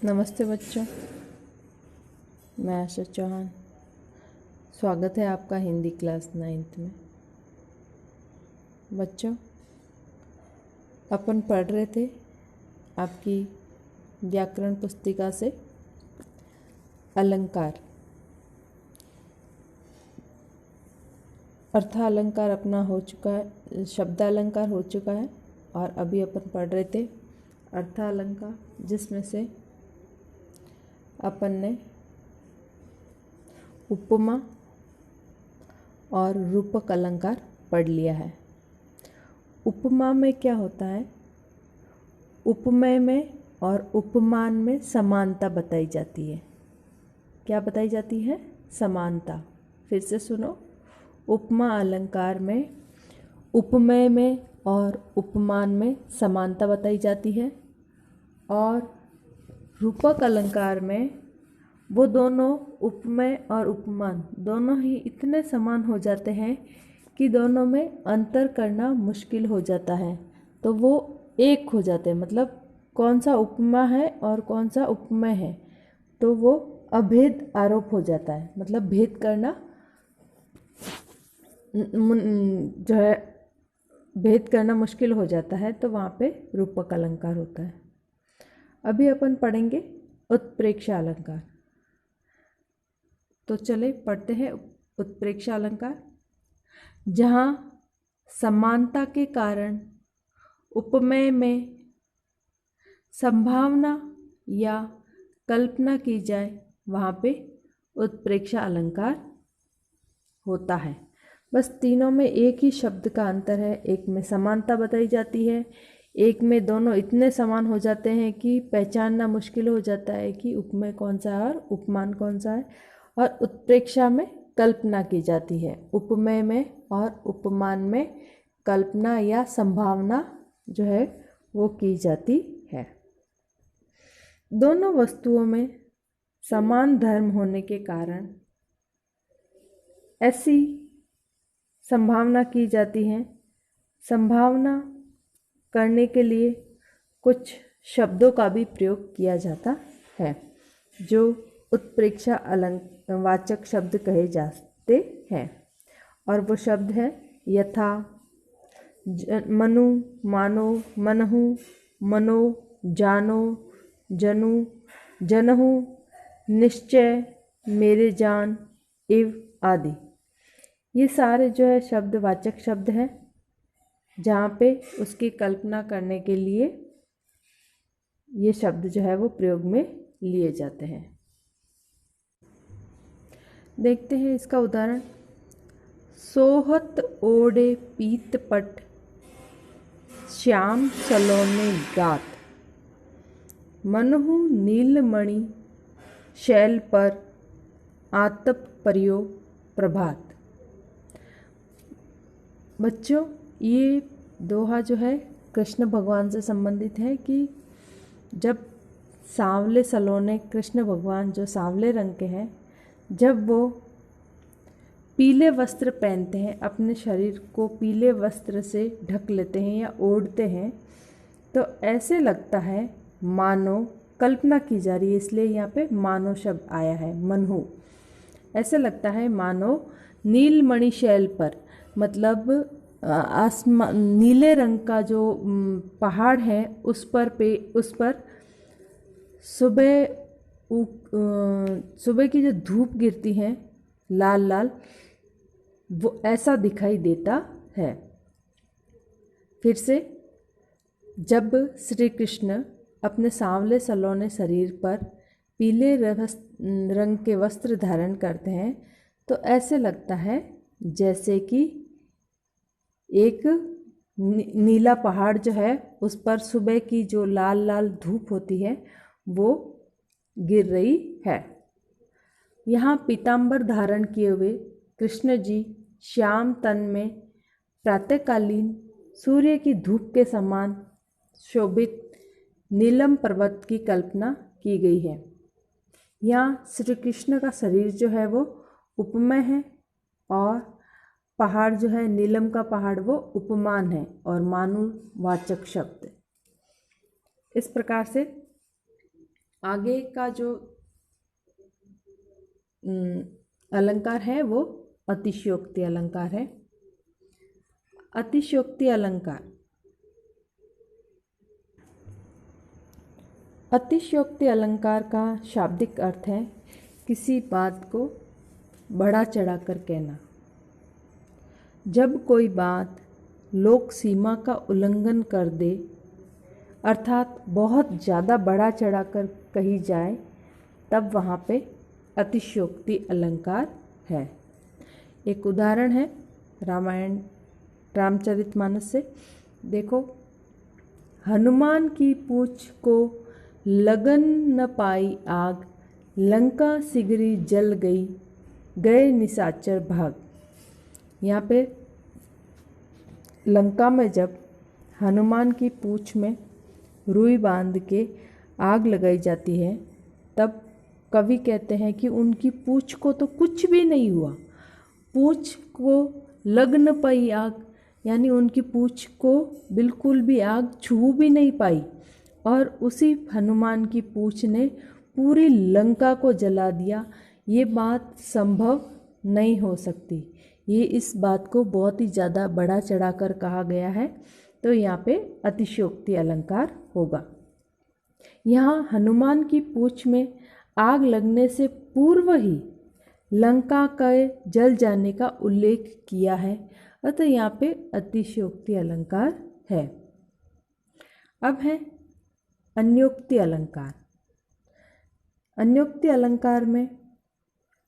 नमस्ते बच्चों, मैं आशा चौहान। स्वागत है आपका हिंदी क्लास 9th में। बच्चों, अपन पढ़ रहे थे आपकी व्याकरण पुस्तिका से अलंकार। अर्थालंकार अपना हो चुका है, शब्दालंकार हो चुका है और अभी अपन पढ़ रहे थे अर्थालंकार, जिसमें से अपन ने उपमा और रूपक अलंकार पढ़ लिया है। उपमा में क्या होता है? उपमेय में और उपमान में समानता बताई जाती है। क्या बताई जाती है? समानता। फिर से सुनो। उपमा अलंकार में उपमेय में और उपमान में समानता बताई जाती है और रूपक अलंकार में वो दोनों उपमेय और उपमान दोनों ही इतने समान हो जाते हैं कि दोनों में अंतर करना मुश्किल हो जाता है, तो वो एक हो जाते हैं। मतलब कौन सा उपमा है और कौन सा उपमेय है, तो वो अभेद आरोप हो जाता है। मतलब भेद करना जो है भेद करना मुश्किल हो जाता है, तो वहाँ पे रूपक अलंकार होता है। अभी अपन पढ़ेंगे उत्प्रेक्षा अलंकार। तो चले पढ़ते हैं उत्प्रेक्षा अलंकार। जहाँ समानता के कारण उपमेय में संभावना या कल्पना की जाए, वहाँ पे उत्प्रेक्षा अलंकार होता है। बस तीनों में एक ही शब्द का अंतर है। एक में समानता बताई जाती है, एक में दोनों इतने समान हो जाते हैं कि पहचानना मुश्किल हो जाता है कि उपमेय कौन सा है और उपमान कौन सा है। और उत्प्रेक्षा में कल्पना की जाती है। उपमेय में और उपमान में कल्पना या संभावना जो है वो की जाती है। दोनों वस्तुओं में समान धर्म होने के कारण ऐसी संभावना की जाती है। संभावना करने के लिए कुछ शब्दों का भी प्रयोग किया जाता है, जो उत्प्रेक्षा वाचक शब्द कहे जाते हैं। और वो शब्द है यथा, मनु, मानो, मनहु, मनो, जानो, जनु, जनहु, निश्चय, मेरे जान, इव आदि। ये सारे जो है शब्द वाचक शब्द हैं, जहाँ पे उसकी कल्पना करने के लिए ये शब्द जो है वो प्रयोग में लिए जाते हैं। देखते हैं इसका उदाहरण। सोहत ओढ़े पीत पट, श्याम सलोने गात, मनहु नीलमणि शैल पर, आतप परियो प्रभात। बच्चों, ये दोहा जो है कृष्ण भगवान से संबंधित है कि जब सांवले सलोने कृष्ण भगवान जो सांवले रंग के हैं, जब वो पीले वस्त्र पहनते हैं, अपने शरीर को पीले वस्त्र से ढक लेते हैं या ओढ़ते हैं, तो ऐसे लगता है मानो, कल्पना की जा रही है इसलिए यहाँ पे मानो शब्द आया है, मनहु। ऐसे लगता है मानो नीलमणि शैल पर, मतलब आसमान नीले रंग का जो पहाड़ है उस पर सुबह की जो धूप गिरती है लाल लाल, वो ऐसा दिखाई देता है। फिर से, जब श्री कृष्ण अपने सांवले सलोने शरीर पर पीले रंग के वस्त्र धारण करते हैं, तो ऐसे लगता है जैसे कि एक नीला पहाड़ जो है उस पर सुबह की जो लाल लाल धूप होती है वो गिर रही है। यहाँ पीतांबर धारण किए हुए कृष्ण जी श्याम तन में प्रातःकालीन सूर्य की धूप के समान शोभित नीलम पर्वत की कल्पना की गई है। यहाँ श्री कृष्ण का शरीर जो है वो उपमेय है और पहाड़ जो है नीलम का पहाड़ वो उपमान है और मानु वाचक शब्द। इस प्रकार से आगे का जो अलंकार है वो अतिशयोक्ति अलंकार है। अतिशयोक्ति अलंकार। अतिशयोक्ति अलंकार का शाब्दिक अर्थ है किसी बात को बढ़ा चढ़ाकर कहना। जब कोई बात लोक सीमा का उल्लंघन कर दे, अर्थात बहुत ज़्यादा बढ़ा चढ़ाकर कही जाए, तब वहाँ पे अतिशयोक्ति अलंकार है। एक उदाहरण है रामायण रामचरितमानस से। देखो, हनुमान की पूंछ को लगन न पाई आग, लंका सिगरी जल गई, गए निशाचर भाग। यहाँ पे लंका में जब हनुमान की पूंछ में रुई बांध के आग लगाई जाती है, तब कवि कहते हैं कि उनकी पूंछ को तो कुछ भी नहीं हुआ। पूंछ को लग न पाई आग, यानी उनकी पूंछ को बिल्कुल भी आग छू भी नहीं पाई, और उसी हनुमान की पूंछ ने पूरी लंका को जला दिया। ये बात संभव नहीं हो सकती। ये इस बात को बहुत ही ज़्यादा बढ़ा चढ़ाकर कहा गया है, तो यहाँ पे अतिशयोक्ति अलंकार होगा। यहाँ हनुमान की पूंछ में आग लगने से पूर्व ही लंका के जल जाने का उल्लेख किया है, अतः यहाँ पे अतिशयोक्ति अलंकार है। अब है अन्योक्ति अलंकार। अन्योक्ति अलंकार में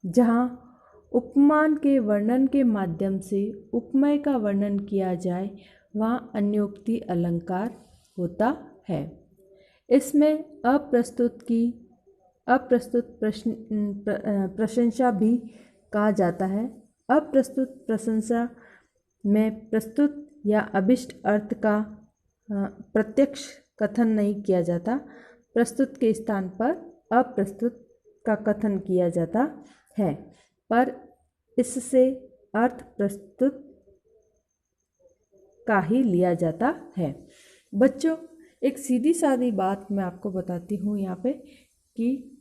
जहाँ उपमान के वर्णन के माध्यम से उपमेय का वर्णन किया जाए, वहाँ अन्योक्ति अलंकार होता है। इसमें अप्रस्तुत प्रशंसा भी कहा जाता है। अप्रस्तुत प्रशंसा में प्रस्तुत या अभिष्ट अर्थ का प्रत्यक्ष कथन नहीं किया जाता। प्रस्तुत के स्थान पर अप्रस्तुत का कथन किया जाता है, पर इससे अर्थ प्रस्तुत का ही लिया जाता है। बच्चों, एक सीधी सादी बात मैं आपको बताती हूँ यहाँ पे कि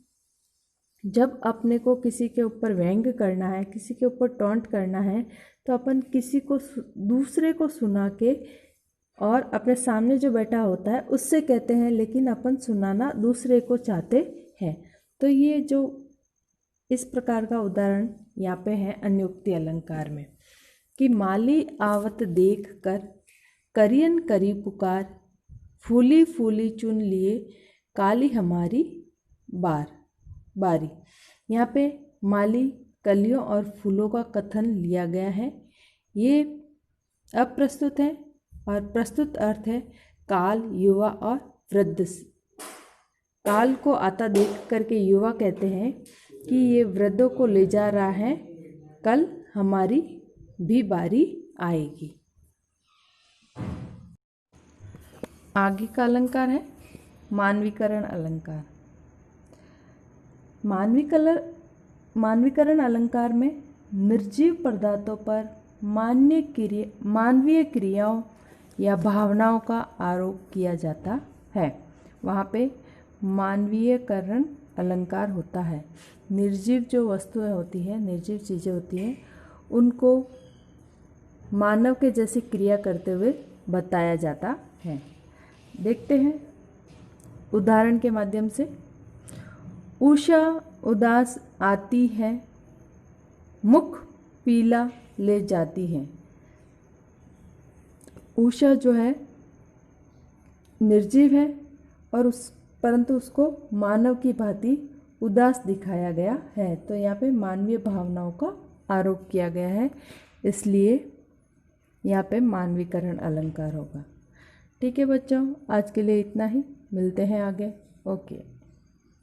जब अपने को किसी के ऊपर व्यंग करना है, किसी के ऊपर टॉन्ट करना है, तो अपन किसी को दूसरे को सुना के और अपने सामने जो बैठा होता है उससे कहते हैं, लेकिन अपन सुनाना दूसरे को चाहते हैं। तो ये जो इस प्रकार का उदाहरण यहाँ पे है अन्योक्ति अलंकार में कि माली आवत देख कर करियन करी पुकार, फूली फूली चुन लिए काली हमारी बारी। यहाँ पे माली, कलियों और फूलों का कथन लिया गया है। ये अप्रस्तुत है और प्रस्तुत अर्थ है काल, युवा और वृद्ध। काल को आता देख करके युवा कहते हैं कि ये वृद्धों को ले जा रहा है, कल हमारी भी बारी आएगी। आगे का अलंकार है मानवीकरण अलंकार। मानवीकरण अलंकार में निर्जीव पदार्थों पर मानवीय क्रियाओं या भावनाओं का आरोप किया जाता है। वहाँ पे मानवीयकरण अलंकार होता है। निर्जीव जो वस्तुएं होती हैं, निर्जीव चीज़ें होती हैं, उनको मानव के जैसी क्रिया करते हुए बताया जाता है। देखते हैं उदाहरण के माध्यम से। उषा उदास आती है, मुख पीला ले जाती है। उषा जो है निर्जीव है और परंतु उसको मानव की भांति उदास दिखाया गया है, तो यहाँ पे मानवीय भावनाओं का आरोप किया गया है, इसलिए यहाँ पे मानवीकरण अलंकार होगा। ठीक है बच्चों, आज के लिए इतना ही, मिलते हैं आगे। ओके।